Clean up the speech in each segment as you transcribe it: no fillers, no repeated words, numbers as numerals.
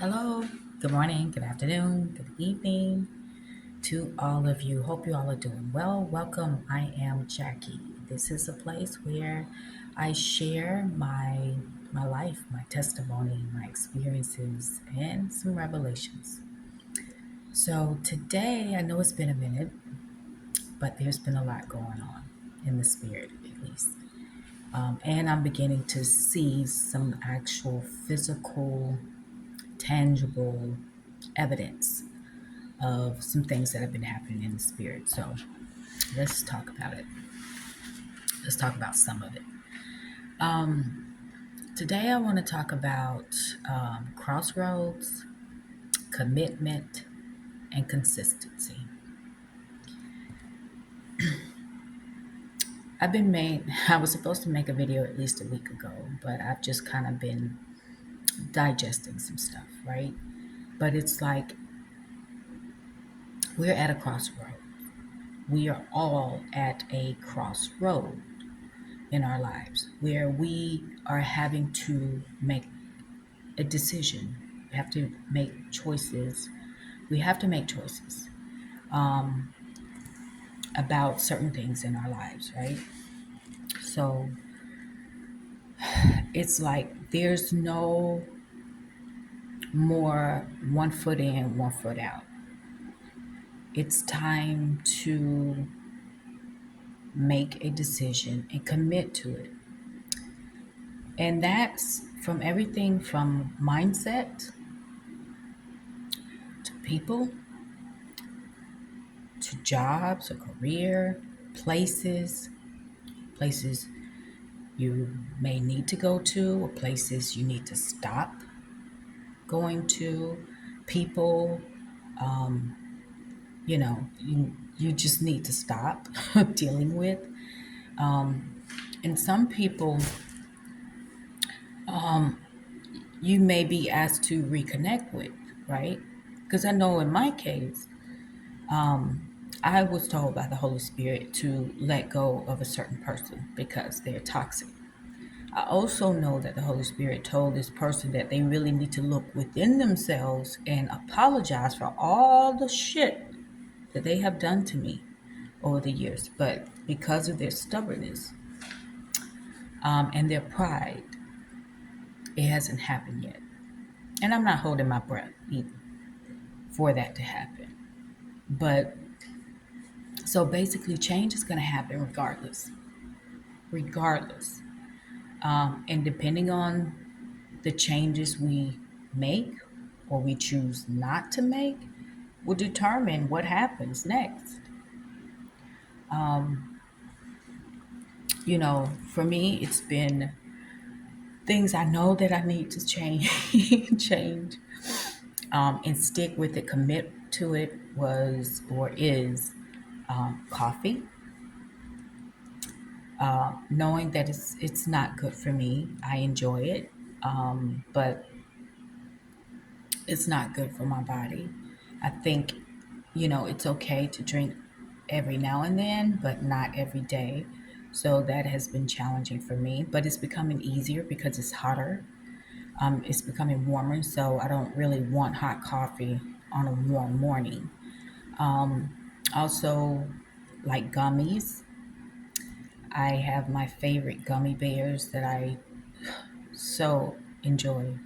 Hello, good morning, good afternoon, good evening to all of you. Hope you all are doing well. Welcome. I am Jackie. This is a place where I share my life, my testimony, my experiences, and some revelations. So today, I know it's been a minute, but there's been a lot going on in the spirit, at least. And I'm beginning to see some actual physical, tangible evidence of some things that have been happening in the spirit. So let's talk about it. Let's talk about some of it. Um, Today, I want to talk about crossroads, commitment, and consistency. I was supposed to make a video at least a week ago, but I've just kind of been digesting some stuff, right? But it's like we're at a crossroad. We are all at a crossroad in our lives where we are having to make a decision. We have to make choices. We have to make choices um, about certain things in our lives, right? So it's like there's no more one foot in, one foot out. It's time to make a decision and commit to it. And that's from everything from mindset to people to jobs, a career, places you may need to go to, or places you need to stop going to, people, um, you just need to stop dealing with. And some people, you may be asked to reconnect with, right? Because I know in my case, I was told by the Holy Spirit to let go of a certain person because they're toxic. I also know that the Holy Spirit told this person that they really need to look within themselves and apologize for all the shit that they have done to me over the years. But because of their stubbornness and their pride, it hasn't happened yet. And I'm not holding my breath either for that to happen. But so basically, change is going to happen regardless. Regardless. And depending on the changes we make or we choose not to make will determine what happens next. Um, for me, it's been things I know that I need to change, change, and stick with it, commit to it was or is coffee. Knowing that it's not good for me, I enjoy it, but it's not good for my body. I think, it's okay to drink every now and then, but not every day. So that has been challenging for me, but it's becoming easier because it's hotter. It's becoming warmer, so I don't really want hot coffee on a warm morning. Um, Also, like gummies, I have my favorite gummy bears that I so enjoy.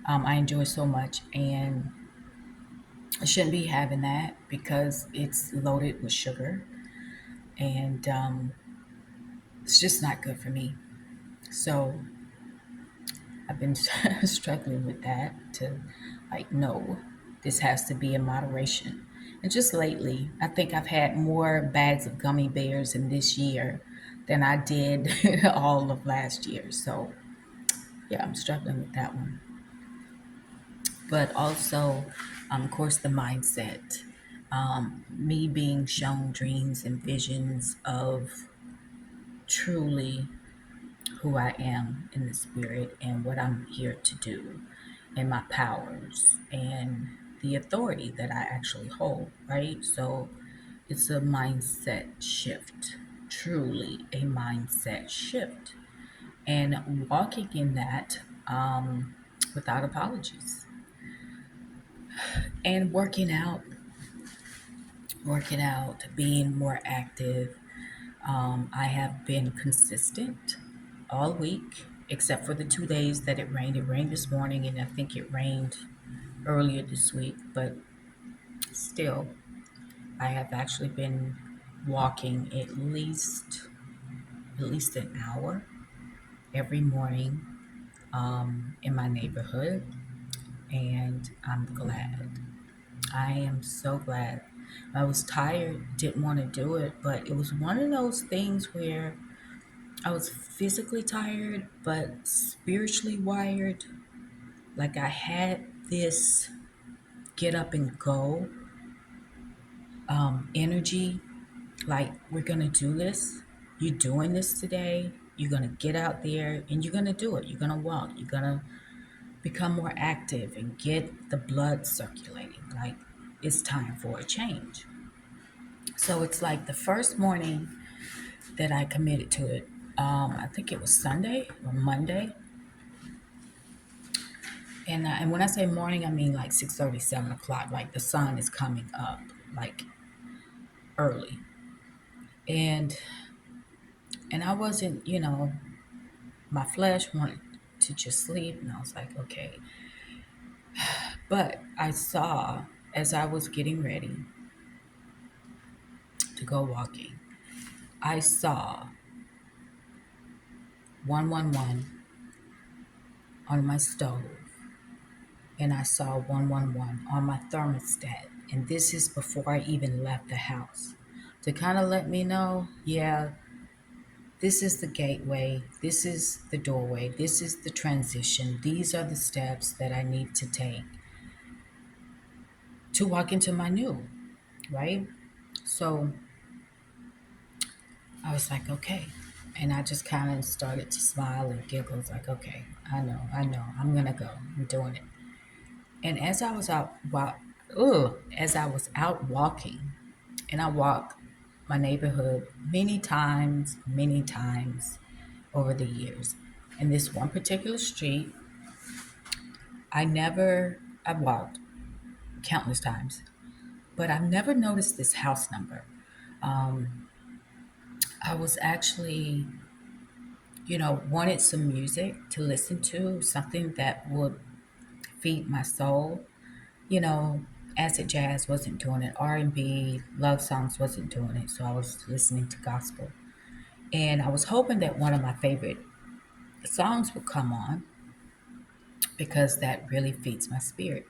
I enjoy so much, and I shouldn't be having that because it's loaded with sugar, and it's just not good for me. So I've been struggling with that to like, no, this has to be in moderation. And just lately, I think I've had more bags of gummy bears in this year than I did all of last year. So yeah, I'm struggling with that one. But also, of course, the mindset. Me being shown dreams and visions of truly who I am in the spirit and what I'm here to do and my powers and the authority that I actually hold, right? So it's a mindset shift, truly a mindset shift, and walking in that without apologies. And working out, being more active. I have been consistent all week, except for the 2 days that it rained. It rained this morning, and I think it rained earlier this week, but still, I have actually been walking at least an hour every morning in my neighborhood, and I'm glad. I am so glad. I was tired, didn't want to do it, but it was one of those things where I was physically tired, but spiritually wired. Like I had this get up and go energy. Like, we're going to do this. You're doing this today. You're going to get out there and you're going to do it. You're going to walk. You're going to become more active and get the blood circulating. Like, it's time for a change. So it's like the first morning that I committed to it. I think it was Sunday or Monday. And when I say morning, I mean like 6:30, 7 o'clock. Like the sun is coming up, like early. And I wasn't, my flesh wanted to just sleep, and I was like, okay. But I saw, as I was getting ready to go walking, I saw 111 on my stove, and I saw 111 on my thermostat. And this is before I even left the house, to kind of let me know, yeah, this is the gateway, this is the doorway, this is the transition, these are the steps that I need to take to walk into my new, right? So I was like, okay. And I just kind of started to smile and giggle. I was like, okay, I know, I'm gonna go, I'm doing it. And as I was out walking, and I walked my neighborhood many times over the years. In this one particular street, I've walked countless times, but I've never noticed this house number. Um, I was actually, wanted some music to listen to, something that would feed my soul. You know, acid jazz wasn't doing it, R&B, love songs wasn't doing it, so I was listening to gospel. And I was hoping that one of my favorite songs would come on because that really feeds my spirit.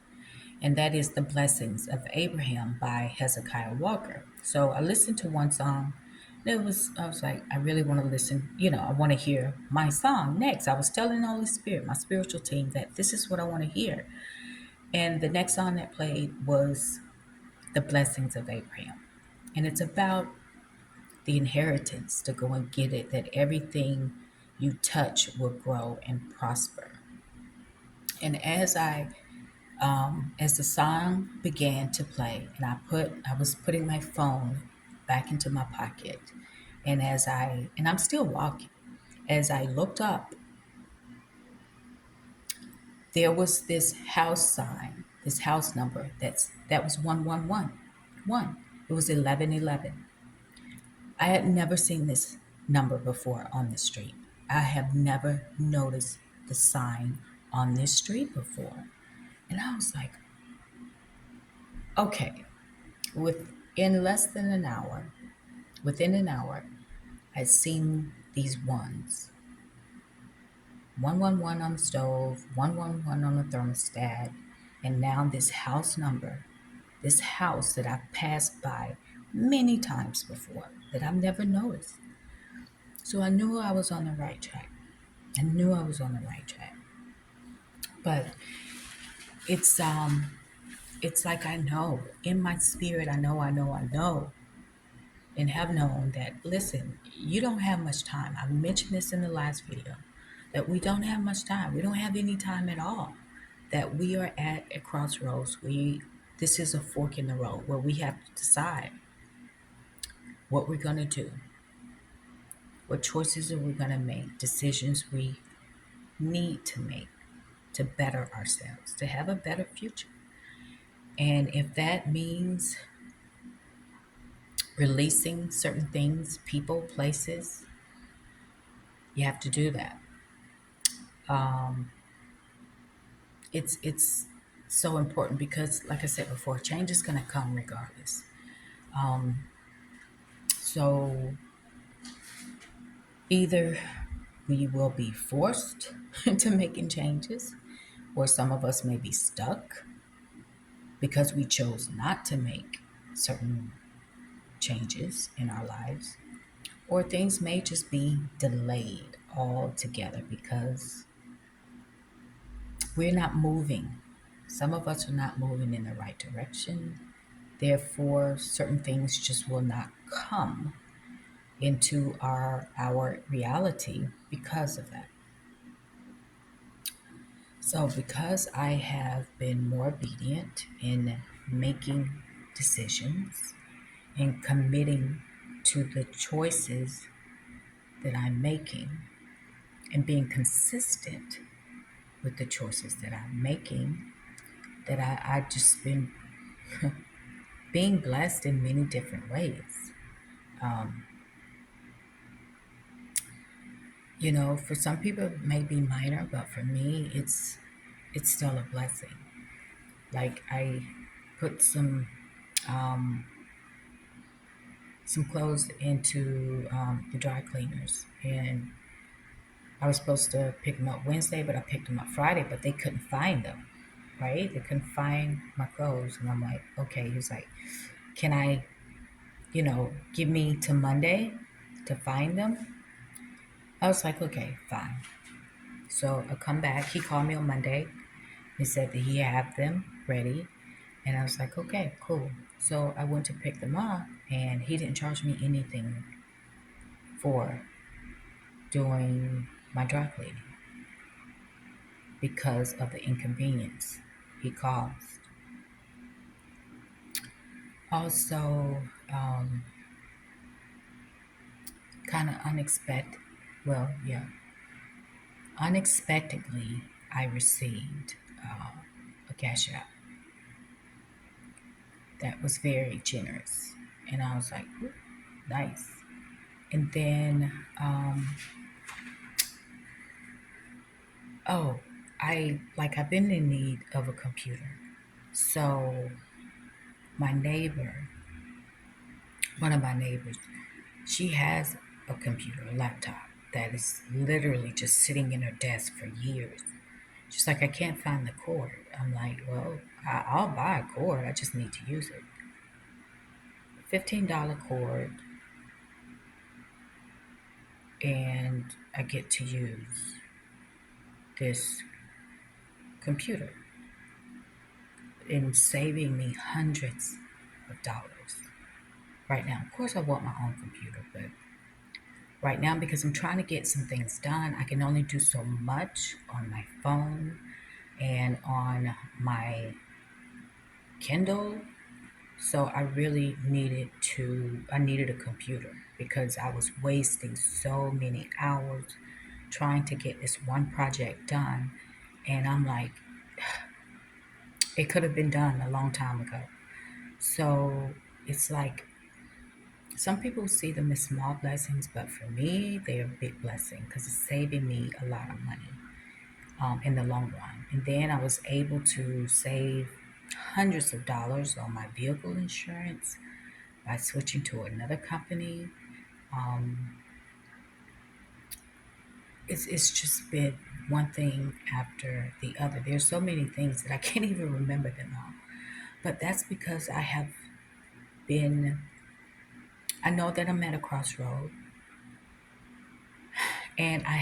And that is The Blessings of Abraham by Hezekiah Walker. So I listened to one song. I was like, I really want to listen, I want to hear my song next. I was telling the Holy Spirit, my spiritual team, that this is what I want to hear. And the next song that played was The Blessings of Abraham. And it's about the inheritance to go and get it, that everything you touch will grow and prosper. And as the song began to play, and I was putting my phone back into my pocket, and I'm still walking. As I looked up, there was this house sign, this house number that was 111. One. It was 1111. I had never seen this number before on the street. I have never noticed the sign on this street before. And I was like, okay, within less than an hour, within an hour, I'd seen these ones. 111 on the stove, 111 on the thermostat, and now this house number, this house that I've passed by many times before that I've never noticed. So I knew I was on the right track. I knew I was on the right track. But it's it's like I know in my spirit, I know, and have known that, listen, you don't have much time. I mentioned this in the last video, that we don't have much time. We don't have any time at all. That we are at a crossroads. This is a fork in the road where we have to decide what we're going to do, what choices are we going to make, decisions we need to make to better ourselves, to have a better future. And if that means releasing certain things, people, places, you have to do that. Um, it's so important because, like I said before, change is going to come regardless. Um, so either we will be forced into making changes, or some of us may be stuck because we chose not to make certain changes in our lives, or things may just be delayed altogether because we're not moving. Some of us are not moving in the right direction. Therefore, certain things just will not come into our reality because of that. So, because I have been more obedient in making decisions and committing to the choices that I'm making and being consistent with the choices that I'm making, that I just been being blessed in many different ways. Um, for some people it may be minor, but for me, it's still a blessing. Like I put um, some clothes into the dry cleaners, and I was supposed to pick them up Wednesday, but I picked them up Friday, but they couldn't find them. Right? They couldn't find my clothes, and I'm like, okay. He was like, can I, give me to Monday to find them? I was like, okay, fine. So I come back. He called me on Monday. He said that he had them ready. And I was like, okay, cool. So I went to pick them up, and he didn't charge me anything for doing my dry cleaning because of the inconvenience he caused. Also, kind of unexpected, well, yeah, unexpectedly, I received a cash app that was very generous. And I was like, "Ooh, nice." And then, oh, I've been in need of a computer. So my neighbor, one of my neighbors, she has a computer, a laptop that is literally just sitting in her desk for years. She's like, I can't find the cord. I'm like, well, I'll buy a cord. I just need to use it. $15 cord, and I get to use this computer and saving me hundreds of dollars right now. Of course, I want my own computer, but right now, because I'm trying to get some things done, I can only do so much on my phone and on my Kindle. So I needed a computer because I was wasting so many hours trying to get this one project done. And I'm like, it could have been done a long time ago. So it's like some people see them as small blessings, but for me, they're a big blessing because it's saving me a lot of money in the long run. And then I was able to save hundreds of dollars on my vehicle insurance by switching to another company. Um, it's just been one thing after the other. There's so many things that I can't even remember them all. But that's because been, I know that I'm at a crossroad, and I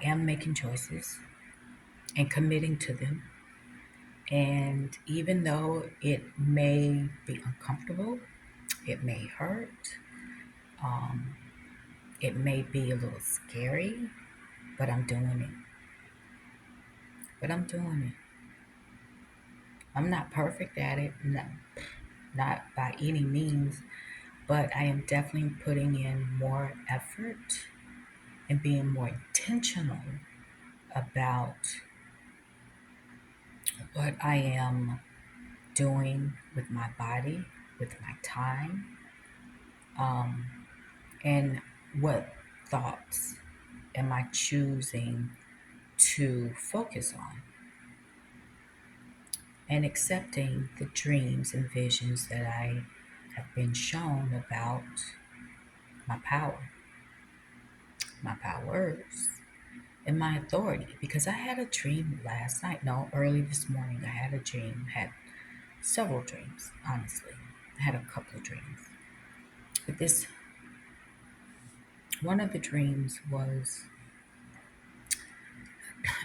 am making choices and committing to them. And even though it may be uncomfortable, it may hurt, um, it may be a little scary, but I'm doing it. But I'm doing it. I'm not perfect at it, not by any means, but I am definitely putting in more effort and being more intentional about what I am doing with my body, with my time, um, and what thoughts am I choosing to focus on, and accepting the dreams and visions that I have been shown about my power, my powers, and my authority. Because I had a dream last night, no, early this morning, I had a dream, had several dreams, honestly. I had a couple of dreams. But this, one of the dreams was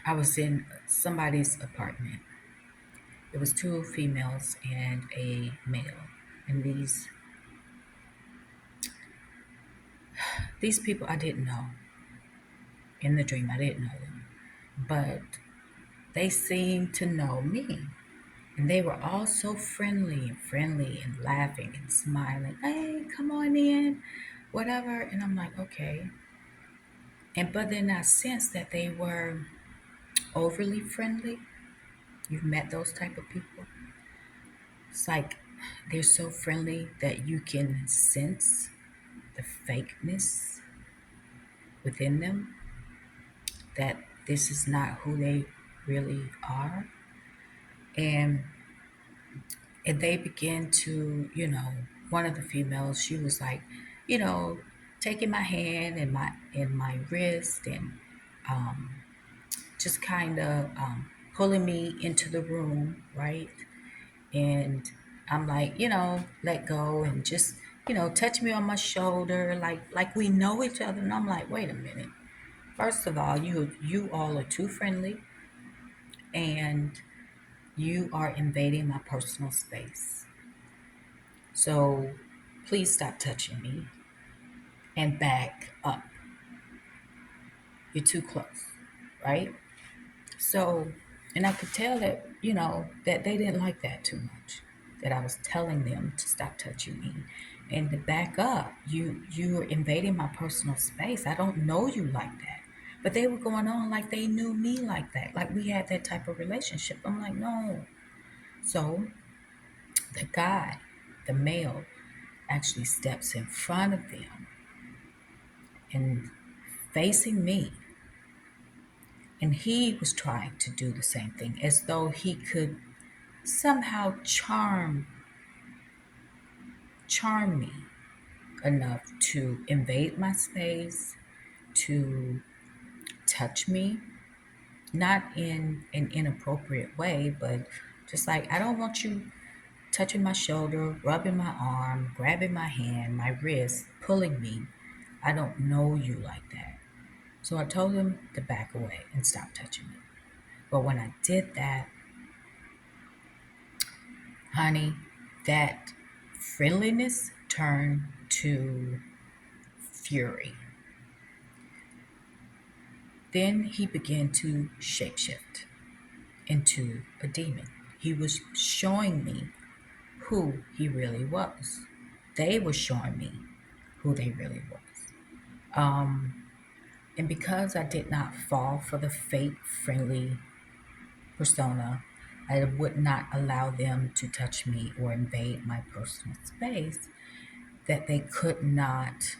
I was in somebody's apartment. It was two females and a male. And these people I didn't know. In the dream, I didn't know them. But they seemed to know me. And they were all so friendly and laughing and smiling. Hey, come on in, whatever. And I'm like, okay. And but then I sensed that they were overly friendly. You've met those type of people. It's like they're so friendly that you can sense the fakeness within them, that this is not who they really are. And and they began to, one of the females, she was like, you know, taking my hand and my wrist, and um, just kind of pulling me into the room, right? And I'm like, let go and just, touch me on my shoulder, like we know each other. And I'm like, wait a minute. First of all, you all are too friendly, and you are invading my personal space. So please stop touching me and back up. You're too close, right? So, and I could tell that, that they didn't like that too much. That I was telling them to stop touching me and to back up. You're invading my personal space. I don't know you like that. But they were going on like they knew me like that. Like we had that type of relationship. I'm like, no. So the guy, the male, actually steps in front of them and facing me. And he was trying to do the same thing, as though he could somehow charm me enough to invade my space, to touch me, not in an inappropriate way, but just like, I don't want you touching my shoulder, rubbing my arm, grabbing my hand, my wrist, pulling me. I don't know you like that. So I told him to back away and stop touching me. But when I did that, honey, that friendliness turned to fury. Then he began to shapeshift into a demon. He was showing me who he really was. They were showing me who they really was. Um, and because I did not fall for the fake friendly persona, I would not allow them to touch me or invade my personal space, that they could not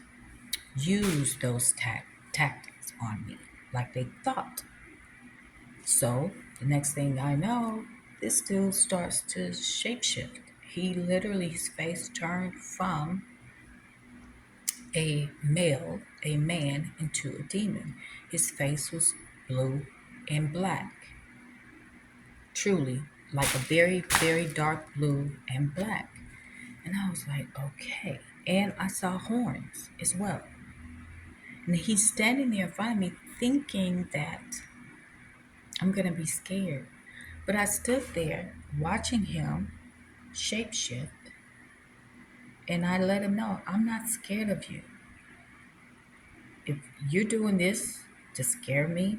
use those tactics on me like they thought. So the next thing I know, this dude starts to shapeshift. He literally, his face turned from a male, a man, into a demon. His face was blue and black, truly like a very, very dark blue and black. And I was like, okay. And I saw horns as well. And he's standing there in front of me thinking that I'm going to be scared. But I stood there watching him shapeshift, and I let him know, I'm not scared of you. If you're doing this to scare me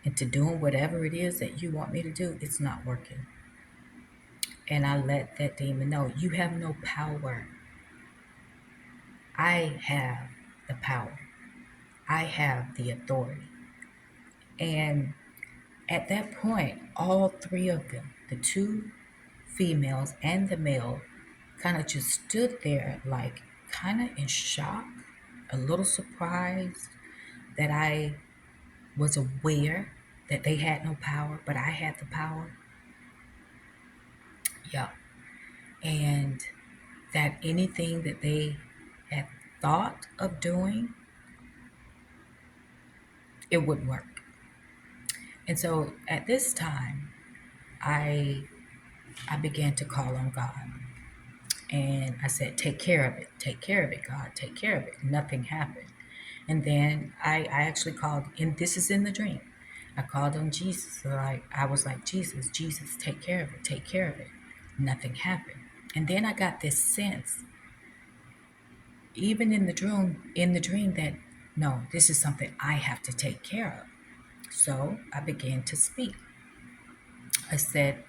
into doing whatever it is that you want me to do, it's not working. And I let that demon know, you have no power. I have the power. I have the authority. And at that point, all three of them, the two females and the male kind of just stood there, like kind of in shock, a little surprised that I was aware that they had no power, but I had the power. Yeah. And that anything that they had thought of doing, it would work. And so at this time, I I began to call on God. And I said, take care of it. Take care of it, God. Take care of it. Nothing happened. And then I actually called, and this is in the dream. I called on Jesus. So I was like, Jesus, take care of it. Take care of it. Nothing happened. And then I got this sense, even in the dream that no, this is something I have to take care of. So I began to speak. I said,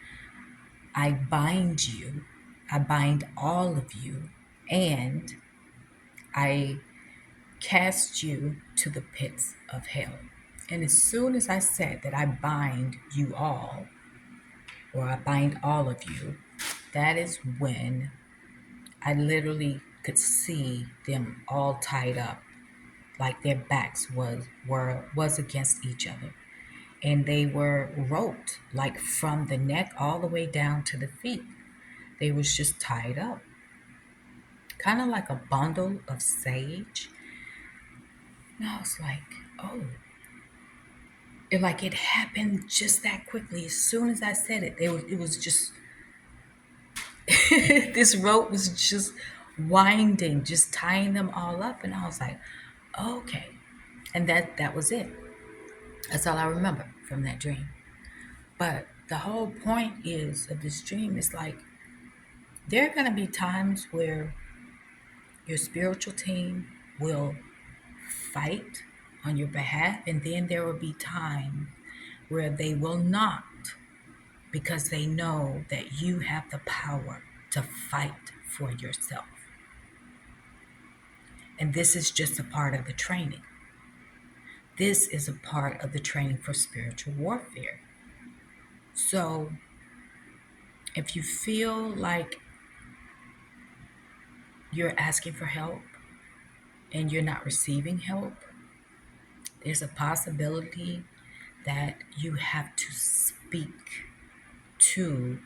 I bind you. I bind all of you. And I cast you to the pits of hell. And as soon as I said that I bind you all, or I bind all of you, that is when I literally could see them all tied up, like their backs was against each other. And they were roped, like from the neck all the way down to the feet. They was just tied up, kind of like a bundle of sage. And I was like, oh, it happened just that quickly. As soon as I said it, it was just this rope was just winding, just tying them all up, and I was like, okay, and that was it. That's all I remember from that dream. But the whole point is of this dream is like there are gonna be times where your spiritual team will fight on your behalf, and then there will be time where they will not, because they know that you have the power to fight for yourself. And this is just a part of the training. This is a part of the training for spiritual warfare. So if you feel like you're asking for help and you're not receiving help, there's a possibility that you have to speak to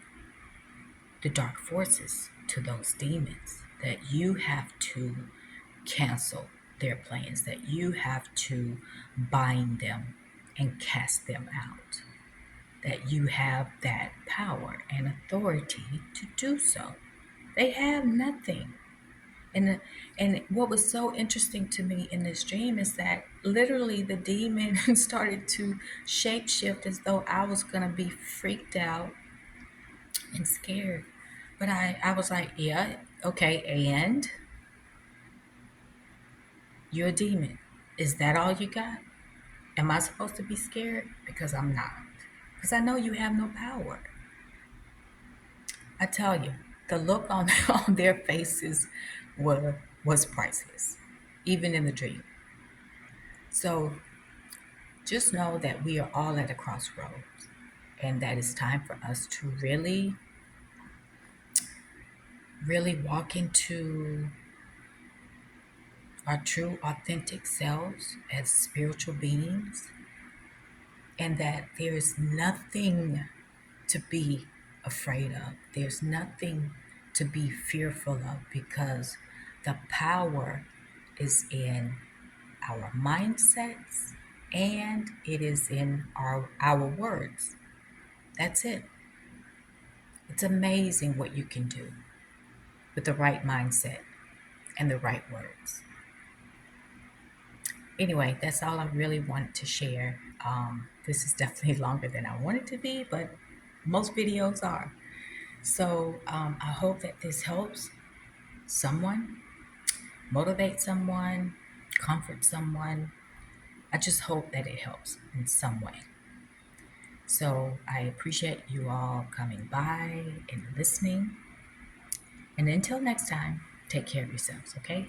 the dark forces, to those demons, that you have to cancel their plans, that you have to bind them and cast them out, that you have that power and authority to do so. They have nothing. And what was so interesting to me in this dream is that literally the demon started to shapeshift as though I was going to be freaked out and scared. But I was like, yeah, okay, and you're a demon. Is that all you got? Am I supposed to be scared? Because I'm not. Because I know you have no power. I tell you, the look on, on their faces was priceless, even in the dream. So just know that we are all at a crossroads and that it's time for us to really, really walk into our true, authentic selves as spiritual beings, and that there is nothing to be afraid of. There's nothing to be fearful of because the power is in our mindsets and it is in our words. That's it. It's amazing what you can do with the right mindset and the right words. Anyway, that's all I really wanted to share. This is definitely longer than I want it to be, but most videos are. So I hope that this helps someone, motivate someone, comfort someone. I just hope that it helps in some way. So I appreciate you all coming by and listening. And until next time, take care of yourselves, okay?